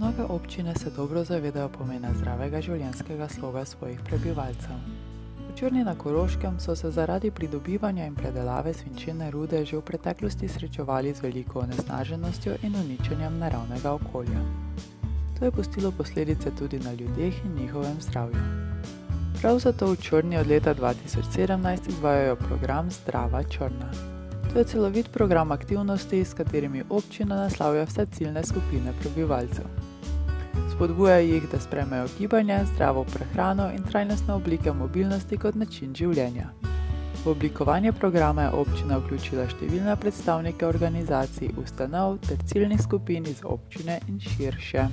Mnoge občine se dobro zavedajo pomena zdravega življenjskega sloga svojih prebivalcev. V Črni na Koroškem so se zaradi pridobivanja in predelave svinčene rude že v preteklosti srečevali z veliko onesnaženostjo in uničenjem naravnega okolja. To je pustilo posledice tudi na ljudeh in njihovem zdravju. Prav zato v Črni od leta 2017 izvajajo program Zdrava Črna. To je celovit program aktivnosti, s katerimi občina naslavlja vse ciljne skupine prebivalcev. Spodbuja jih, da sprejmejo gibanje, zdravo prehrano in trajnostne oblike mobilnosti kot način življenja. V oblikovanje programa je občina vključila številne predstavnike organizacij, ustanov ter ciljnih skupin iz občine in širše.